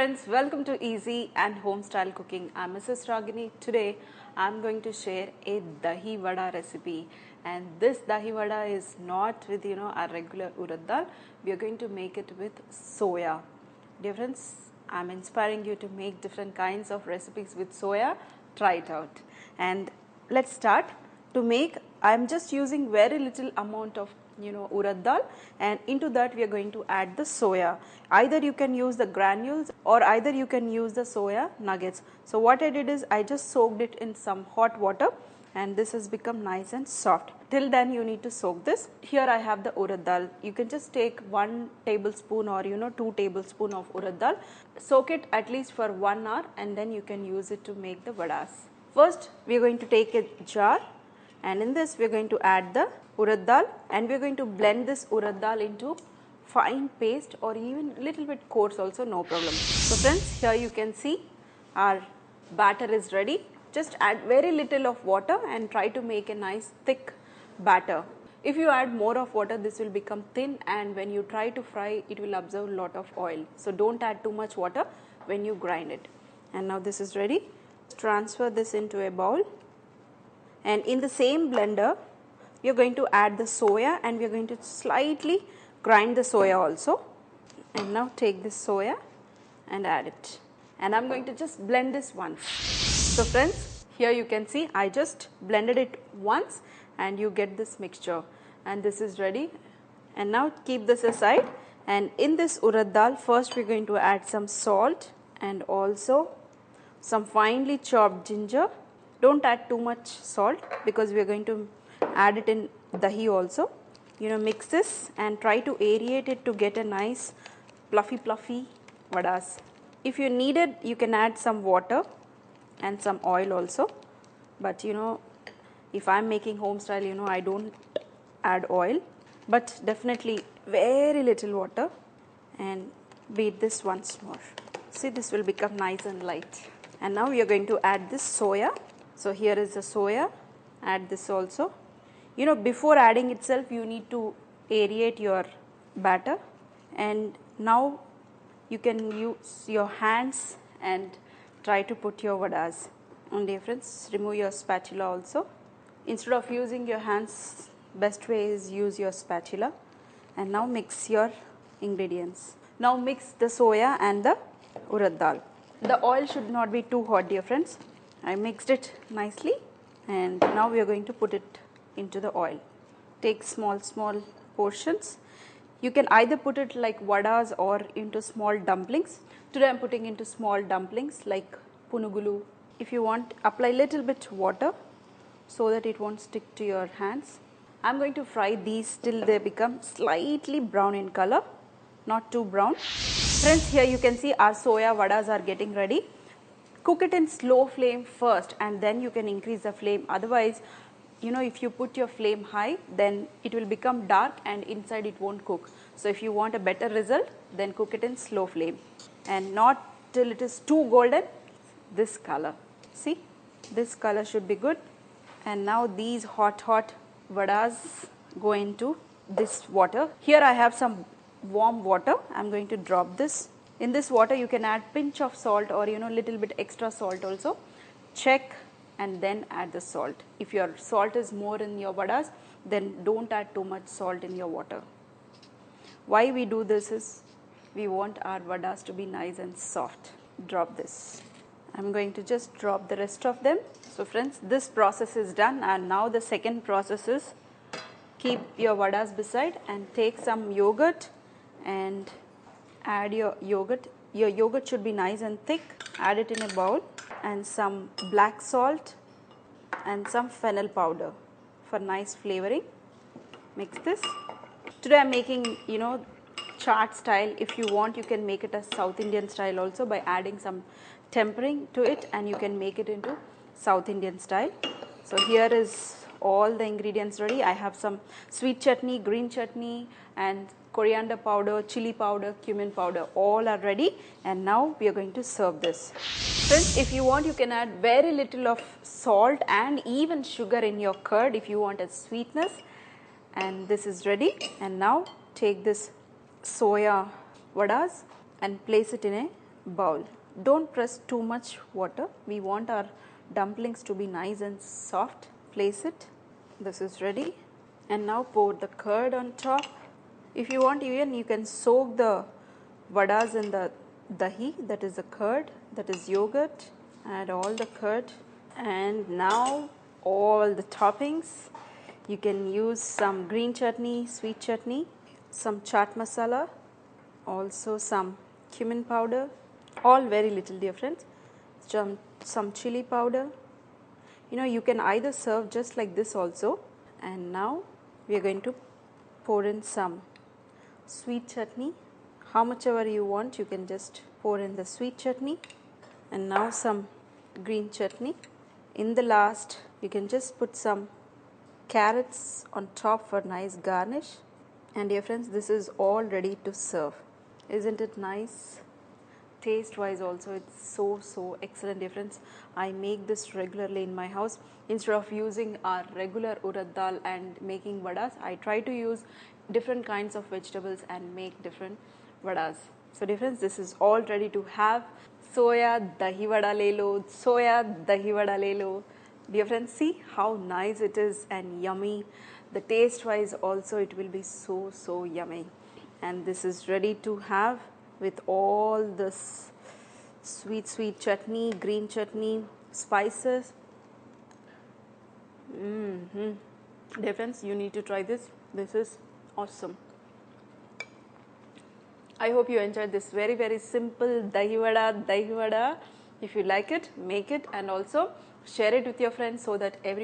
friends, welcome to Easy and Home Style Cooking. I'm Mrs. Ragini. Today I'm going to share a dahi vada recipe, and this dahi vada is not with our regular urad dal. We are going to make it with soya. Dear friends, I'm inspiring you to make different kinds of recipes with soya. Try it out. And let's start. To make, I'm just using very little amount of urad dal, and into that we are going to add the soya. Either you can use the granules or either you can use the soya nuggets. So what I did is I just soaked it in some hot water, and this has become nice and soft. Till then you need to soak this. Here I have the urad dal. You can just take 1 tablespoon or 2 tablespoon of urad dal. Soak it at least for 1 hour, and then you can use it to make the vadas. First we are going to take a jar, and in this we are going to add the urad dal, and we are going to blend this urad dal into fine paste or even little bit coarse also, no problem. So friends, here you can see our batter is ready. Just add very little of water and try to make a nice thick batter. If you add more of water, this will become thin, and when you try to fry, it will absorb a lot of oil. So don't add too much water when you grind it. And now this is ready. Transfer this into a bowl, and in the same blender we are going to add the soya, and we are going to slightly grind the soya also. And now take this soya and add it, and I'm going to just blend this once. So friends, here you can see I just blended it once, and you get this mixture, and this is ready. And now keep this aside, and in this urad dal first we are going to add some salt and also some finely chopped ginger. Don't add too much salt because we are going to add it in dahi also. Mix this and try to aerate it to get a nice fluffy vadas. If you need it, you can add some water and some oil also, but if I'm making home style, I don't add oil, but definitely very little water, and beat this once more. See, this will become nice and light. And now we are going to add this soya. So here is the soya. Add this also. Before adding itself, you need to aerate your batter, and now you can use your hands and try to put your vadas. And dear friends, remove your spatula also. Instead of using your hands, best way is use your spatula. And now mix your ingredients. Now mix the soya and the urad dal. The oil should not be too hot, dear friends. I mixed it nicely, and now we are going to put it into the oil. Take small portions. You can either put it like vadas or into small dumplings. Today I am putting into small dumplings like punugulu. If you want, apply little bit water so that it won't stick to your hands. I am going to fry these till they become slightly brown in color, not too brown. Friends, here you can see our soya vadas are getting ready. Cook it in slow flame first, and then you can increase the flame. Otherwise, if you put your flame high, then it will become dark and inside it won't cook. So if you want a better result, then cook it in slow flame, and not till it is too golden. This color, see, this color should be good. And now these hot vadas go into this water. Here I have some warm water. I'm going to drop this. In this water you can add pinch of salt or little bit extra salt also. Check and then add the salt. If your salt is more in your vadas, then don't add too much salt in your water. Why we do this is we want our vadas to be nice and soft. Drop this. I'm going to just drop the rest of them. So friends, this process is done, and now the second process is keep your vadas beside and take some yogurt and add your yogurt. Your yogurt should be nice and thick. Add it in a bowl, and some black salt and some fennel powder for nice flavoring. Mix this. Today I am making chaat style. If you want, you can make it as South Indian style also by adding some tempering to it, and you can make it into South Indian style. So here is all the ingredients ready. I have some sweet chutney, green chutney, and coriander powder, chili powder, cumin powder, all are ready, and now we are going to serve this. Friends, if you want, you can add very little of salt and even sugar in your curd if you want a sweetness. And this is ready. And now take this soya vadas and place it in a bowl. Don't press too much water. We want our dumplings to be nice and soft. Place it. This is ready. And now pour the curd on top. If you want, even you can soak the vadas in the dahi, that is the curd, that is yogurt. Add all the curd. And now all the toppings. You can use some green chutney, sweet chutney, some chaat masala, also some cumin powder, all very little, dear friends. Some chili powder. You can either serve just like this also. And now we are going to pour in some sweet chutney. How much ever you want, you can just pour in the sweet chutney. And now some green chutney. In the last, you can just put some carrots on top for nice garnish. And dear friends, this is all ready to serve. Isn't it nice? Taste wise also, it's so excellent, dear friends. I make this regularly in my house. Instead of using our regular urad dal and making vadas, I try to use different kinds of vegetables and make different vadas. So dear friends, this is all ready to have. Soya dahi wada le lo, soya dahi wada le lo. Dear friends, see how nice it is and yummy. The taste wise also, it will be so yummy. And this is ready to have with all this sweet chutney, green chutney, spices. Dear friends, you need to try this. This is awesome. I hope you enjoyed this very simple dahi vada. If you like it, make it and also share it with your friends so that everybody